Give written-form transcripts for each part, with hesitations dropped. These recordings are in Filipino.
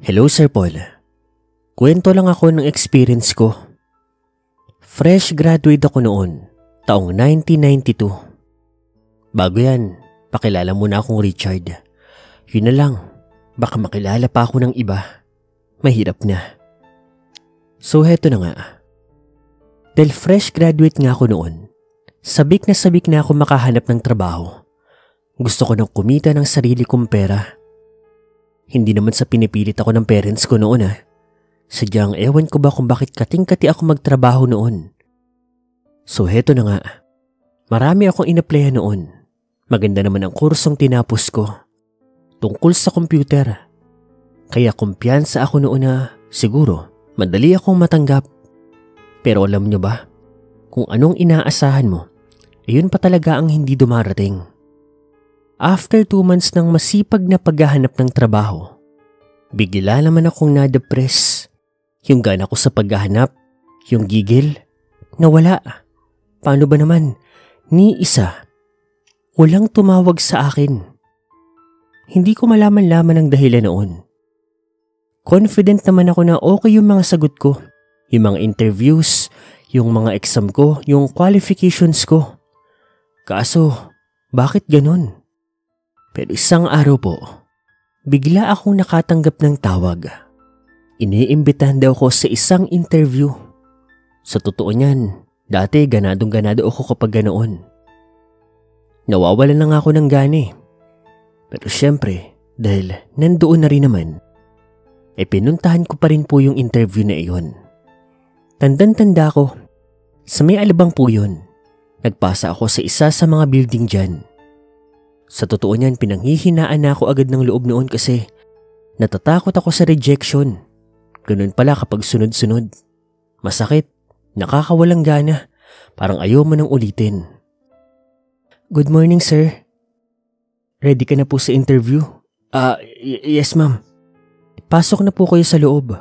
Hello Sir Paul. Kwento lang ako ng experience ko. Fresh graduate ako noon, taong 1992. Bago yan, pakilala muna akong Richard. Yun na lang, baka makilala pa ako ng iba. Mahirap na. So heto na nga. Dahil fresh graduate nga ako noon, sabik na ako makahanap ng trabaho. Gusto ko nang kumita ng sarili kong pera. Hindi naman sa pinipilit ako ng parents ko noon Sadyang ewan ko ba kung bakit kating-kati ako magtrabaho noon. So heto na nga. Marami akong in-applyan noon. Maganda naman ang kursong tinapos ko. Tungkol sa computer. Kaya kumpiyansa ako noon na siguro madali akong matanggap. Pero alam nyo ba? Kung anong inaasahan mo, ayun pa talaga ang hindi dumarating. After 2 months ng masipag na paghahanap ng trabaho, bigla naman akong na-depress. Yung gana ko sa paghahanap, yung gigil, nawala. Paano ba naman? Ni isa. Walang tumawag sa akin. Hindi ko malaman-laman ang dahilan noon. Confident naman ako na okay yung mga sagot ko, yung mga interviews, yung mga exam ko, yung qualifications ko. Kaso, bakit ganun? Pero isang araw po, bigla akong nakatanggap ng tawag. Iniimbitahan daw ko sa isang interview. Sa totoo niyan, dati ganadong-ganado ako kapag ganoon. Nawawalan lang ako ng gani. Pero syempre, dahil nandoon na rin naman, pinuntahan ko pa rin po yung interview na iyon. Tandang-tanda ko, sa may Alabang po yun. Nagpasa ako sa isa sa mga building dyan. Sa totoo niyan, pinanghihinaan na ako agad ng loob noon kasi natatakot ako sa rejection. Ganun pala kapag sunod-sunod. Masakit, nakakawalang gana, parang ayaw mo nang ulitin. Good morning, sir. Ready ka na po sa interview? Yes ma'am. Pasok na po kayo sa loob.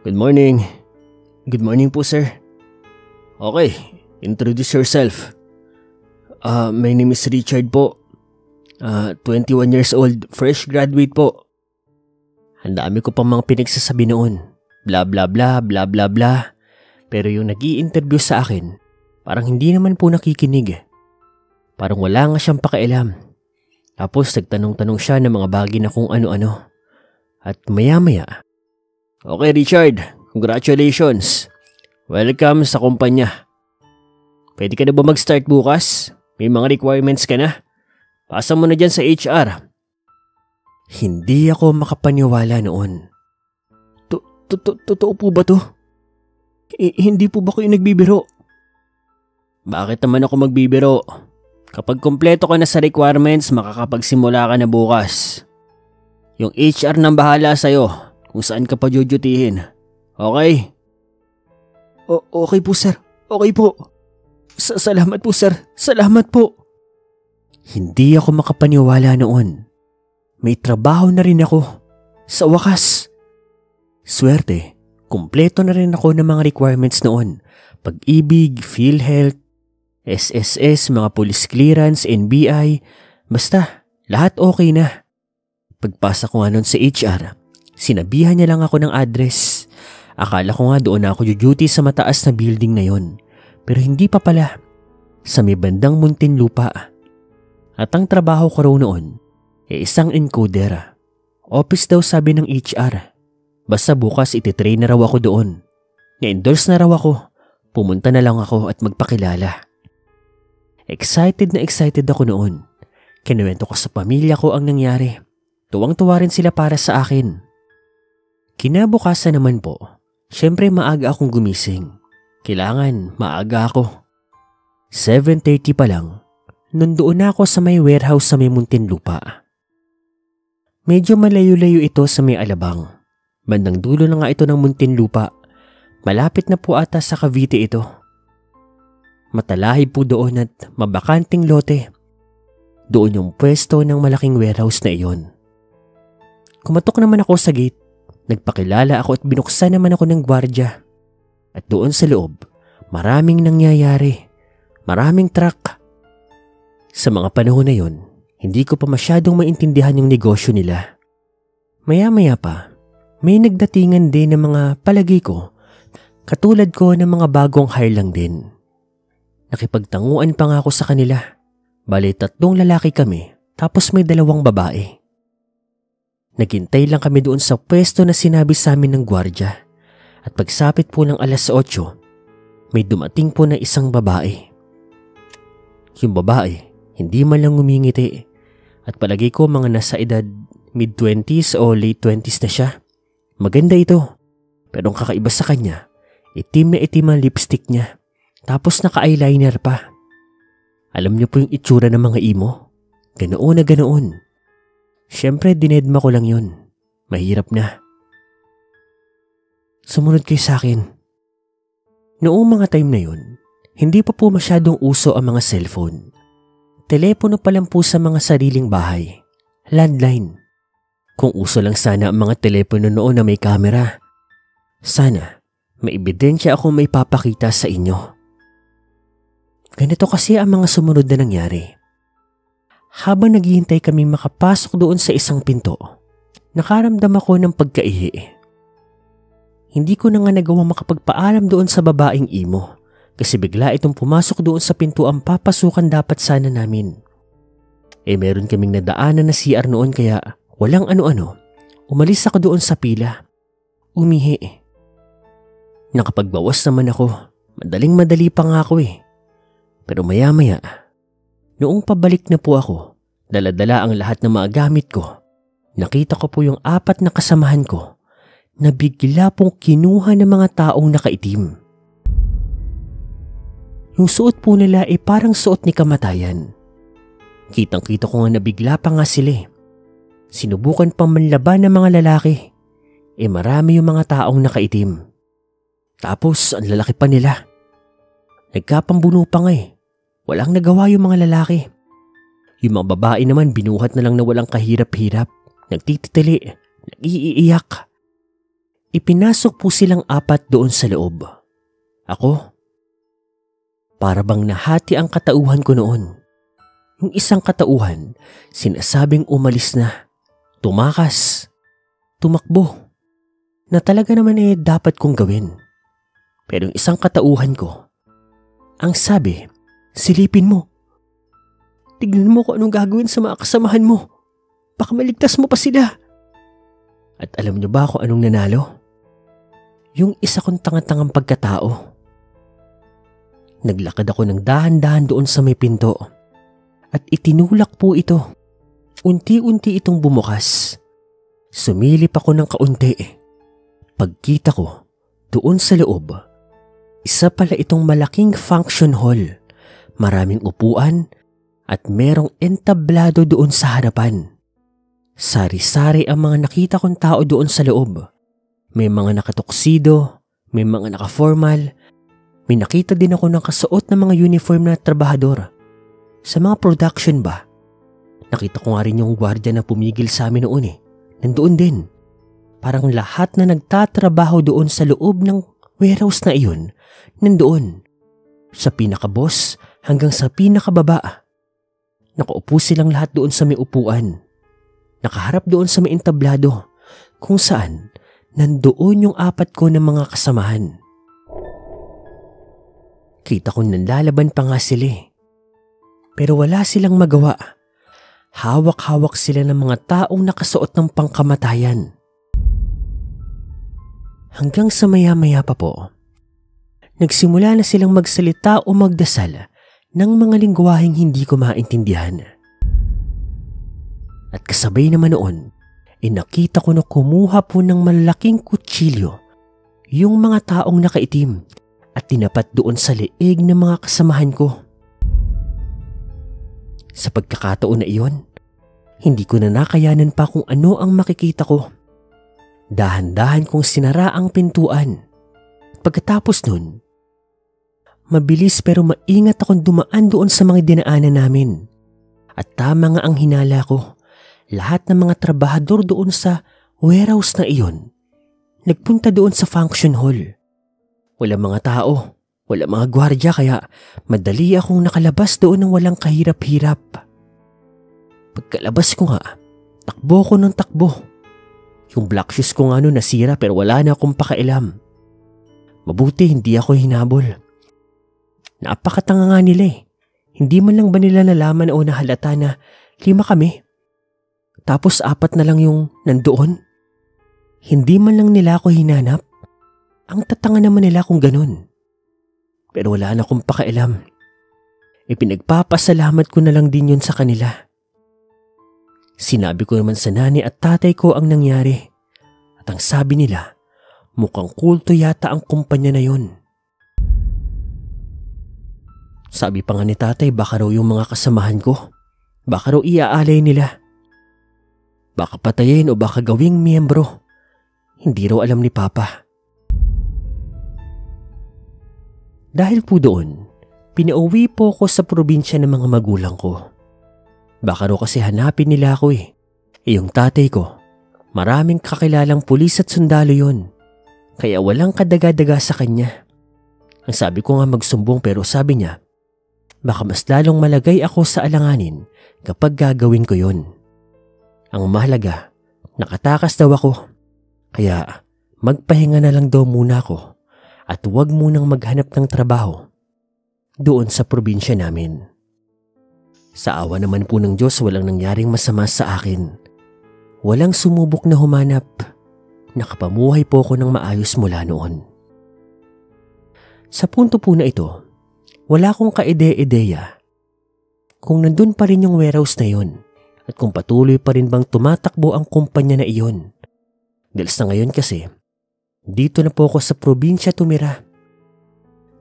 Good morning. Good morning po, sir. Okay, introduce yourself. My name is Richard po. 21 years old, fresh graduate po. Ang dami ko pang mga pinagsasabi noon. Bla bla bla, bla bla bla. Pero yung nag-i-interview sa akin, parang hindi naman po nakikinig. Parang wala nga siyang pakialam. Tapos nagtanong-tanong siya ng mga bagay na kung ano-ano. At maya-maya, okay Richard, congratulations. Welcome sa kumpanya. Pwede ka na ba mag-start bukas? May mga requirements ka na? Pasa mo na dyan sa HR. Hindi ako makapaniwala noon. Totoo po ba to? Hindi po ba kayo nagbibiro? Bakit naman ako magbibiro? Kapag kompleto ka na sa requirements, makakapagsimula ka na bukas. Yung HR nang bahala sa'yo kung saan ka pa jujutihin. Okay? Okay po sir. Okay po. Salamat po sir. Salamat po. Hindi ako makapaniwala noon. May trabaho na rin ako. Sa wakas. Swerte, kumpleto na rin ako ng mga requirements noon. Pag-ibig, PhilHealth, SSS, mga police clearance, NBI. Basta, lahat okay na. Pagpasa ko nga nun sa HR, sinabihan niya lang ako ng address. Akala ko nga doon na ako duty sa mataas na building na yon. Pero hindi pa pala. Sa may bandang Muntinlupa. At ang trabaho ko raw noon isang encoder. Office daw sabi ng HR. Basta bukas ititrain na raw ako doon. Na-endorse na raw ako. Pumunta na lang ako at magpakilala. Excited na excited ako noon. Kinuwento ko sa pamilya ko ang nangyari. Tuwang-tuwa rin sila para sa akin. Kinabukasan naman po, syempre maaga akong gumising. Kailangan maaga ako. 7:30 pa lang, nandoon na ako sa may warehouse sa may Muntinlupa. Medyo malayo-layo ito sa may Alabang. Bandang dulo na nga ito ng Muntinlupa. Malapit na po ata sa Cavite ito. Matalahi po doon at mabakanting lote. Doon yung pwesto ng malaking warehouse na iyon. Kumatok naman ako sa gate. Nagpakilala ako at binuksan naman ako ng gwardya. At doon sa loob, maraming nangyayari. Maraming truck. Sa mga panahon na yon, hindi ko pa masyadong maintindihan yung negosyo nila. Maya-maya pa, May nagdatingan din ng mga palagay ko, katulad ko ng mga bagong hire lang din. Nakipagtanguan pa nga ako sa kanila. Bali 3 lalaki kami, tapos may 2 babae. Naghintay lang kami doon sa pwesto na sinabi sa amin ng gwardya. At pagsapit po ng alas 8, may dumating po na isang babae. Yung babae, hindi man lang ngumingiti. At palagi ko mga nasa edad mid-20s o late 20s na siya. Maganda ito. Pero ang kakaiba sa kanya, itim na itim ang lipstick niya. Tapos naka-eyeliner pa. Alam niyo po yung itsura ng mga emo? Ganoon na ganoon. Siyempre dinedma ko lang yun. Mahirap na. Sumunod kayo sa akin. Noong mga time na yun, hindi pa po masyadong uso ang mga cellphone. Telepono pa lang po sa mga sariling bahay. Landline. Kung uso lang sana ang mga telepono noon na may camera. Sana, may ebidensya akong may papakita sa inyo. Ganito kasi ang mga sumunod na nangyari. Habang naghihintay kami makapasok doon sa isang pinto, nakaramdam ako ng pagkaihi. Hindi ko na nga nagawang makapagpaalam doon sa babaeng emo kasi bigla itong pumasok doon sa pinto ang papasukan dapat sana namin. Meron kaming nadaanan na CR noon kaya walang ano-ano. Umalis ako doon sa pila. Umihi. Nakapagbawas naman ako. Madaling-madali pa nga ako Pero maya-maya, noong pabalik na po ako, dala-dala ang lahat ng mga gamit ko. Nakita ko po yung 4 na kasamahan ko na bigla pong kinuha ng mga taong nakaitim. Yung suot po nila parang suot ni kamatayan. Kitang-kita ko nga na bigla pa nga sila. Sinubukan pang manlaban ng mga lalaki. Marami yung mga taong nakaitim. Tapos ang lalaki pa nila. Nagkapambuno pa nga Walang nagawa yung mga lalaki. Yung mga babae naman binuhat na lang na walang kahirap-hirap. Nagtititili, nag-iiyak. Ipinasok po silang 4 doon sa loob. Ako, para bang nahati ang katauhan ko noon. Yung isang katauhan, sinasabing umalis na, tumakas, tumakbo, na talaga naman dapat kong gawin. Pero yung isang katauhan ko, ang sabi, silipin mo. Tignan mo kung anong gagawin sa mga kasamahan mo. Baka maligtas mo pa sila. At alam niyo ba kung anong nanalo? Yung isa kong tanga-tangang pagkatao. Naglakad ako ng dahan-dahan doon sa may pinto. At itinulak po ito. Unti-unti itong bumukas. Sumilip ako ng kaunti. Pagkita ko, doon sa loob, isa pala itong malaking function hall. Maraming upuan at merong entablado doon sa harapan. Sari-sari ang mga nakita kong tao doon sa loob. May mga nakatuksido, may mga nakaformal. May nakita din ako ng kasuot ng mga uniform na trabahador. Sa mga production ba? Nakita ko nga rin yung gwardiya na pumigil sa amin noon Nandoon din. Parang lahat na nagtatrabaho doon sa loob ng warehouse na iyon, nandoon. Sa pinaka-boss hanggang sa pinakababa. Nakaupo silang lahat doon sa may upuan. Nakaharap doon sa may entablado kung saan nandoon yung 4 ko ng mga kasamahan. Kita ko nanlalaban pa nga sila Pero wala silang magawa. Hawak-hawak sila ng mga taong nakasuot ng pangkamatayan. Hanggang sa maya-maya pa po, nagsimula na silang magsalita o magdasal ng mga lingwaheng hindi ko maintindihan. At kasabay naman noon, nakita ko na kumuha po ng malaking kutsilyo yung mga taong nakaitim at tinapat doon sa leeg ng mga kasamahan ko. Sa pagkakataon na iyon, hindi ko na nakayanan pa kung ano ang makikita ko. Dahan-dahan kong sinara ang pintuan. Pagkatapos nun, mabilis pero maingat akong dumaan doon sa mga dinaanan namin. At tama nga ang hinala ko. Lahat ng mga trabahador doon sa warehouse na iyon, nagpunta doon sa function hall. Walang mga tao, walang mga gwardya kaya madali akong nakalabas doon ng walang kahirap-hirap. Pagkalabas ko nga, takbo ko ng takbo. Yung black shoes ko nga noon nasira pero wala na akong pakialam. Mabuti hindi ako hinabol. Napakatanga nga nila eh. Hindi man lang ba nila nalaman o nahalata na 5 kami? Tapos 4 na lang yung nandoon? Hindi man lang nila ako hinanap? Ang tatanga naman nila kung ganun. Pero wala na akong pakialam. Ipinagpapasalamat ko na lang din yun sa kanila. Sinabi ko naman sa nanay at tatay ko ang nangyari. At ang sabi nila, mukhang kulto yata ang kumpanya na yun. Sabi pa nga ni tatay baka raw yung mga kasamahan ko. Baka raw iaalay nila. Baka patayin o baka gawing miyembro. Hindi raw alam ni Papa. Dahil po doon, pinauwi po ako sa probinsya ng mga magulang ko. Baka raw kasi hanapin nila ako eh. Yung tatay ko, maraming kakilalang pulis at sundalo yon. Kaya walang kadagadaga sa kanya. Ang sabi ko nga magsumbong pero sabi niya, baka mas lalong malagay ako sa alanganin kapag gagawin ko yon. Ang mahalaga, nakatakas daw ako. Kaya magpahinga na lang daw muna ako at huwag munang maghanap ng trabaho doon sa probinsya namin. Sa awa naman po ng Diyos walang nangyaring masama sa akin. Walang sumubok na humanap. Nakapamuhay po ako ng maayos mula noon. Sa punto po na ito, wala akong kaide-ideya kung nandun pa rin yung warehouse na yun at kung patuloy pa rin bang tumatakbo ang kumpanya na iyon. Dahil sa ngayon kasi, dito na po ako sa probinsya tumira.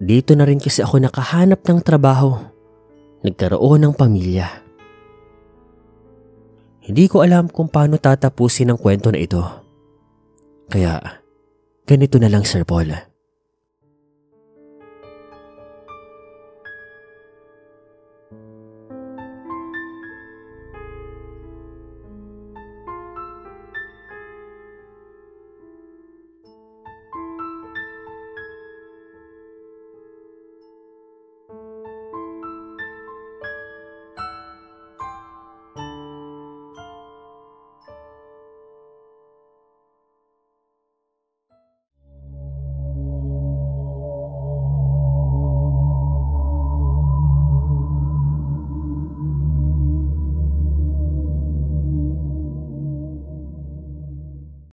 Dito na rin kasi ako nakahanap ng trabaho. Nagkaroon ng pamilya. Hindi ko alam kung paano tatapusin ang kwento na ito. Kaya, ganito na lang Sir Paul.